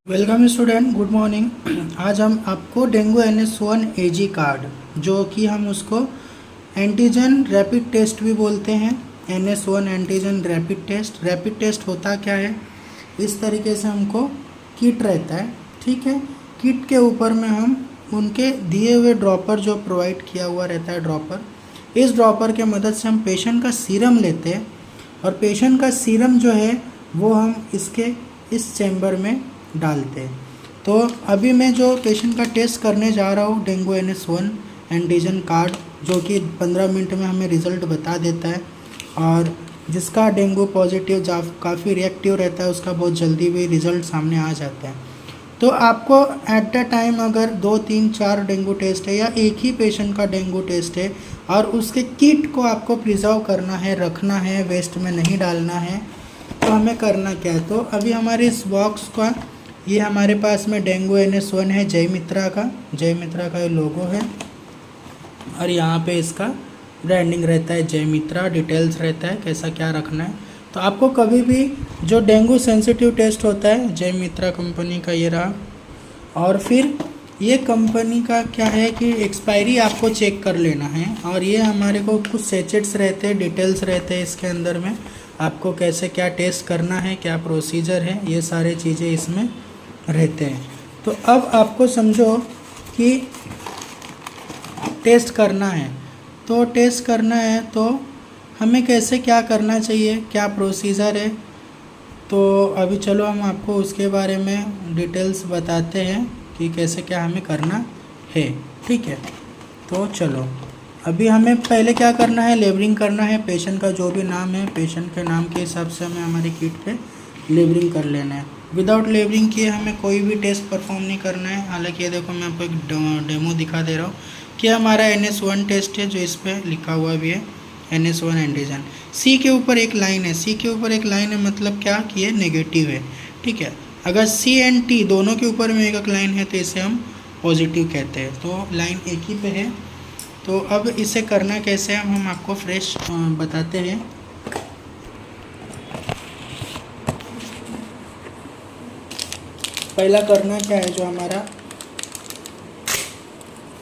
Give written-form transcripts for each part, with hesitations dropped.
Welcome student, good morning. आज हम आपको डेंगू NS1 AG कार्ड, जो कि हम उसको एंटीजन रैपिड टेस्ट भी बोलते हैं, NS1 एंटीजन रैपिड टेस्ट होता क्या है, इस तरीके से हमको किट रहता है। ठीक है, किट के ऊपर में हम उनके दिए हुए ड्रॉपर जो प्रोवाइड किया हुआ रहता है ड्रॉपर, इस ड्रॉपर के मदद से हम पेशेंट का सीरम लेते हैं और पेशेंट का सीरम जो है वो हम इस चैम्बर में डालते हैं। तो अभी मैं जो पेशेंट का टेस्ट करने जा रहा हूँ, डेंगू NS1 एंटीजन कार्ड, जो कि 15 मिनट में हमें रिज़ल्ट बता देता है, और जिसका डेंगू पॉजिटिव काफ़ी रिएक्टिव रहता है उसका बहुत जल्दी भी रिज़ल्ट सामने आ जाता है। तो आपको एट द टाइम अगर 2, 3, 4 डेंगू टेस्ट है या एक ही पेशेंट का डेंगू टेस्ट है और उसके किट को आपको प्रिजर्व करना है, रखना है, वेस्ट में नहीं डालना है, तो हमें करना क्या है। तो अभी हमारे इस बॉक्स का ये हमारे पास में डेंगू NS1 है, जय मित्रा का ये लोगो है, और यहाँ पे इसका ब्रांडिंग रहता है जय मित्रा, डिटेल्स रहता है कैसा क्या रखना है। तो आपको कभी भी जो डेंगू सेंसिटिव टेस्ट होता है, जय मित्रा कंपनी का ये रहा, और फिर ये कंपनी का क्या है कि एक्सपायरी आपको चेक कर लेना है, और ये हमारे को कुछ सैचेट्स रहते हैं, डिटेल्स रहते हैं इसके अंदर में, आपको कैसे क्या टेस्ट करना है, क्या प्रोसीजर है, ये सारे चीज़ें इसमें रहते हैं। तो अब आपको समझो कि टेस्ट करना है, तो हमें कैसे क्या करना चाहिए, क्या प्रोसीजर है। तो अभी चलो हम आपको उसके बारे में डिटेल्स बताते हैं कि कैसे क्या हमें करना है। ठीक है, तो चलो अभी हमें पहले क्या करना है, लेबलिंग करना है। पेशेंट का जो भी नाम है, पेशेंट के नाम के हिसाब से हमें हमारी किट पे लेबलिंग कर लेना है। विदाउट लेबलिंग किए हमें कोई भी टेस्ट परफॉर्म नहीं करना है। हालांकि ये देखो, मैं आपको एक डेमो दिखा दे रहा हूँ कि हमारा NS1 टेस्ट है, जो इस पर लिखा हुआ भी है NS1 एंटीजन। सी के ऊपर एक लाइन है, मतलब क्या कि ये नेगेटिव है। ठीक है, अगर C एंड T दोनों के ऊपर में एक लाइन है तो इसे हम पॉजिटिव कहते हैं। तो लाइन एक ही पे है। तो अब इसे करना कैसे है हम आपको फ्रेश बताते हैं। पहला करना क्या है, जो हमारा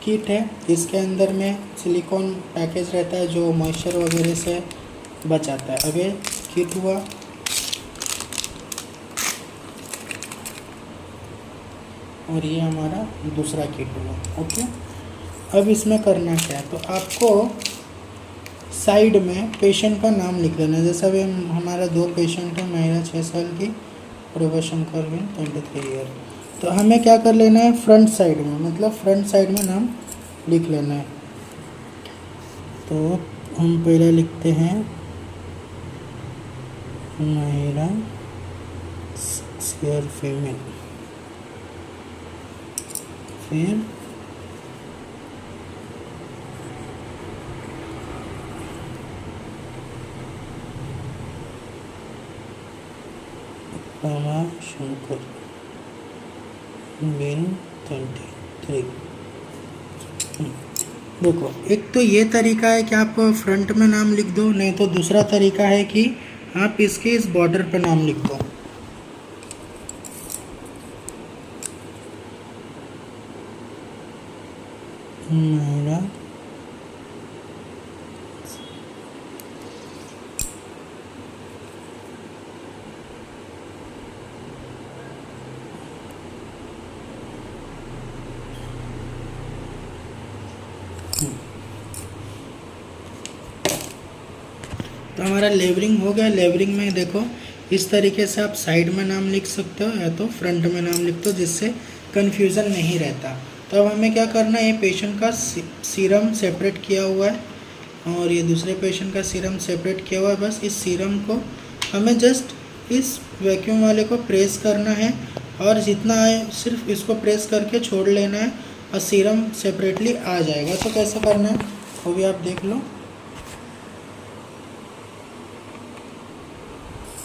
किट है इसके अंदर में सिलिकॉन पैकेज रहता है जो मॉइस्चर वगैरह से बचाता है। अब ये किट हुआ, और ये हमारा दूसरा किट हुआ। ओके, अब इसमें करना क्या है, तो आपको साइड में पेशेंट का नाम लिख लेना है। जैसा भी हमारा 2 पेशेंट है, महिला 6 साल की, प्रभाशंकर 23 ईयर। तो हमें क्या कर लेना है, फ्रंट साइड में, मतलब फ्रंट साइड में नाम लिख लेना है। तो हम पहला लिखते हैं महिला 6 ईयर फीमेल, फिर शंकर 23। देखो, एक तो ये तरीका है कि आप फ्रंट में नाम लिख दो, नहीं तो दूसरा तरीका है कि आप इसके इस बॉर्डर पे नाम लिख दो। मेरा तो हमारा लेबलिंग हो गया। लेबलिंग में देखो, इस तरीके से आप साइड में नाम लिख सकते हो या तो फ्रंट में नाम लिख दो, जिससे कन्फ्यूज़न नहीं रहता। तो अब हमें क्या करना है, ये पेशेंट का सीरम सेपरेट किया हुआ है और ये दूसरे पेशेंट का सीरम सेपरेट किया हुआ है। बस इस सीरम को हमें जस्ट इस वैक्यूम वाले को प्रेस करना है, और जितना है सिर्फ इसको प्रेस करके छोड़ लेना है और सीरम सेपरेटली आ जाएगा। तो कैसे करना है वो भी आप देख लो।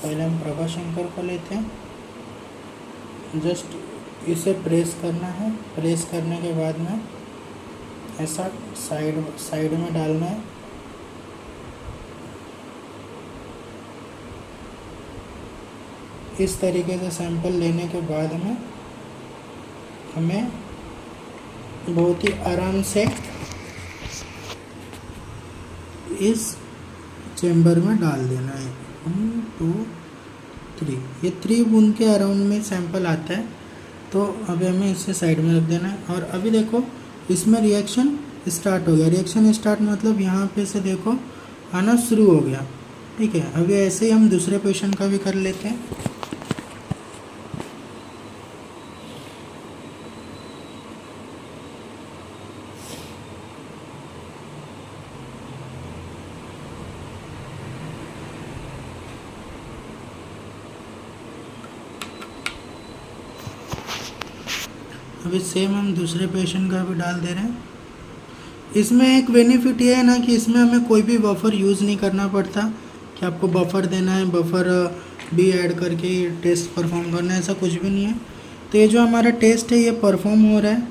पहले हम प्रभाशंकर को लेते हैं, जस्ट इसे प्रेस करना है। प्रेस करने के बाद में ऐसा साइड में डालना है इस तरीके से सैंपल लेने के बाद में हमें बहुत ही आराम से इस चेम्बर में डाल देना है। 1 2 3, ये 3 बूंद के अराउंड में सैंपल आता है। तो अभी हमें इसे साइड में रख देना है। और अभी देखो इसमें रिएक्शन स्टार्ट हो गया। रिएक्शन स्टार्ट मतलब यहाँ पे से देखो आना शुरू हो गया। ठीक है, अभी ऐसे ही हम दूसरे पेशेंट का भी कर लेते हैं। अभी सेम हम दूसरे पेशेंट का भी डाल दे रहे हैं। इसमें एक बेनिफिट ये है ना कि इसमें हमें कोई भी बफर यूज़ नहीं करना पड़ता कि आपको बफर देना है, बफर भी ऐड करके टेस्ट परफॉर्म करना है, ऐसा कुछ भी नहीं है। तो ये जो हमारा टेस्ट है ये परफॉर्म हो रहा है।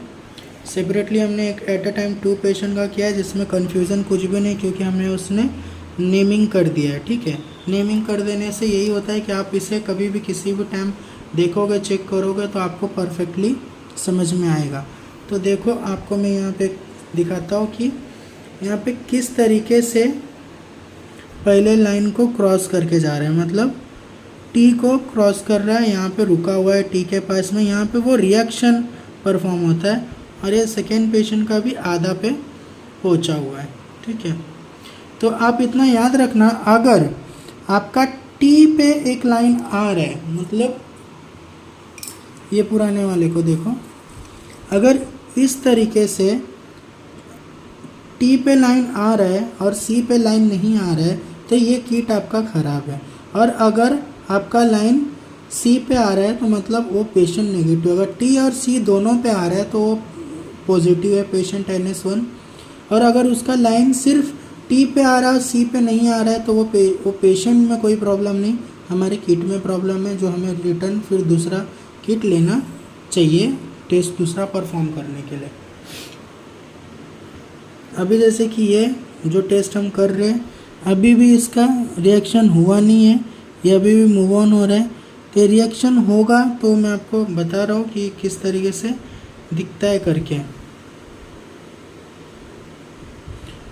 सेपरेटली हमने एक एट अ टाइम 2 पेशेंट का किया है, जिसमें कन्फ्यूज़न कुछ भी नहीं, क्योंकि हमने उसने नेमिंग कर दिया है। ठीक है, नेमिंग कर देने से यही होता है कि आप इसे कभी भी किसी भी टाइम देखोगे, चेक करोगे तो आपको परफेक्टली समझ में आएगा। तो देखो आपको मैं यहाँ पे दिखाता हूँ कि यहाँ पे किस तरीके से पहले लाइन को क्रॉस करके जा रहे हैं, मतलब टी को क्रॉस कर रहा है, यहाँ पे रुका हुआ है टी के पास में, यहाँ पे वो रिएक्शन परफॉर्म होता है। और ये सेकेंड पेशेंट का भी आधा पे पहुँचा हुआ है। ठीक है, तो आप इतना याद रखना, अगर आपका टी पे एक लाइन आ रहा है, मतलब ये पुराने वाले को देखो, अगर इस तरीके से टी पे लाइन आ रहा है और सी पे लाइन नहीं आ रहा है तो ये किट आपका ख़राब है। और अगर आपका लाइन सी पे आ रहा है तो मतलब वो पेशेंट नेगेटिव। अगर टी और सी दोनों पे आ रहा है तो वो पॉजिटिव है, पेशेंट NS1। और अगर उसका लाइन सिर्फ टी पे आ रहा है, सी पे नहीं आ रहा है तो वो पेशेंट में कोई प्रॉब्लम नहीं, हमारे किट में प्रॉब्लम है, जो हमें रिटर्न फिर दूसरा किट लेना चाहिए टेस्ट दूसरा परफॉर्म करने के लिए। अभी जैसे कि ये जो टेस्ट हम कर रहे हैं, अभी भी इसका रिएक्शन हुआ नहीं है, ये अभी भी मूव ऑन हो रहा है। तो रिएक्शन होगा तो मैं आपको बता रहा हूँ कि किस तरीके से दिखता है करके।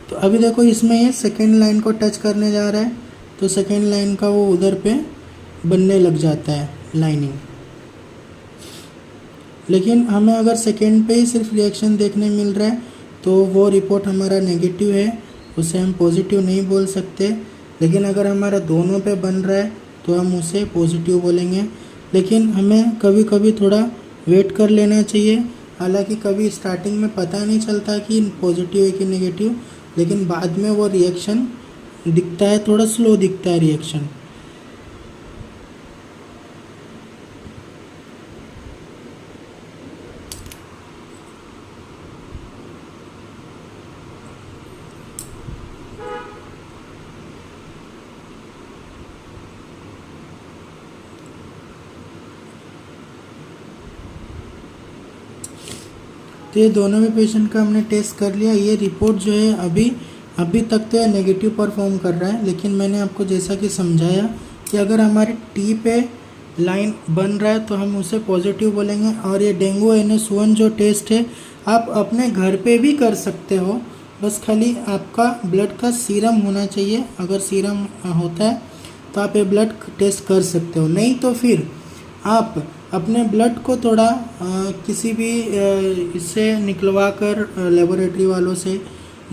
तो अभी देखो इसमें ये सेकेंड लाइन को टच करने जा रहा है, तो सेकेंड लाइन का वो उधर पे बनने लग जाता है लाइनिंग। लेकिन हमें अगर सेकेंड पे ही सिर्फ रिएक्शन देखने मिल रहा है तो वो रिपोर्ट हमारा नेगेटिव है, उसे हम पॉजिटिव नहीं बोल सकते। लेकिन अगर हमारा दोनों पे बन रहा है तो हम उसे पॉजिटिव बोलेंगे। लेकिन हमें कभी कभी थोड़ा वेट कर लेना चाहिए। हालांकि कभी स्टार्टिंग में पता नहीं चलता कि पॉजिटिव है कि नेगेटिव, लेकिन बाद में वो रिएक्शन दिखता है, थोड़ा स्लो दिखता है रिएक्शन। तो ये दोनों में पेशेंट का हमने टेस्ट कर लिया। ये रिपोर्ट जो है अभी तक तो ये नेगेटिव परफॉर्म कर रहा है, लेकिन मैंने आपको जैसा कि समझाया कि अगर हमारे टी पे लाइन बन रहा है तो हम उसे पॉजिटिव बोलेंगे। और ये डेंगू NS1 जो टेस्ट है आप अपने घर पे भी कर सकते हो, बस खाली आपका ब्लड का सीरम होना चाहिए। अगर सीरम होता है तो आप ये ब्लड टेस्ट कर सकते हो, नहीं तो फिर आप अपने ब्लड को थोड़ा किसी भी इससे निकलवा कर लेबोरेटरी वालों से,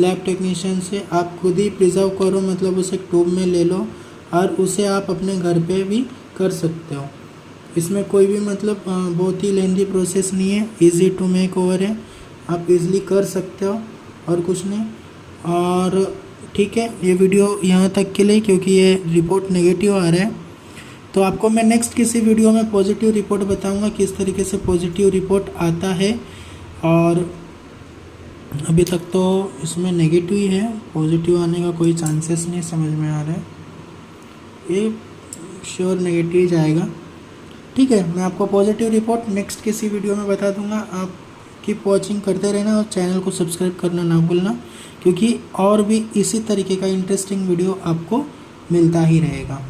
लैब टेक्नीशियन से आप खुद ही प्रिजर्व करो, मतलब उसे ट्यूब में ले लो और उसे आप अपने घर पे भी कर सकते हो। इसमें कोई भी मतलब बहुत ही लेंथी प्रोसेस नहीं है, इजी टू मेक ओवर है, आप इजीली कर सकते हो और कुछ नहीं। और ठीक है, ये वीडियो यहाँ तक के लिए, क्योंकि ये रिपोर्ट नेगेटिव आ रहा है। तो आपको मैं नेक्स्ट किसी वीडियो में पॉजिटिव रिपोर्ट बताऊंगा किस तरीके से पॉजिटिव रिपोर्ट आता है। और अभी तक तो इसमें नेगेटिव ही है, पॉजिटिव आने का कोई चांसेस नहीं समझ में आ रहा है, ये श्योर नेगेटिव ही जाएगा। ठीक है, मैं आपको पॉजिटिव रिपोर्ट नेक्स्ट किसी वीडियो में बता दूंगा। आप कीप वॉचिंग करते रहना और चैनल को सब्सक्राइब करना ना भूलना, क्योंकि और भी इसी तरीके का इंटरेस्टिंग वीडियो आपको मिलता ही रहेगा।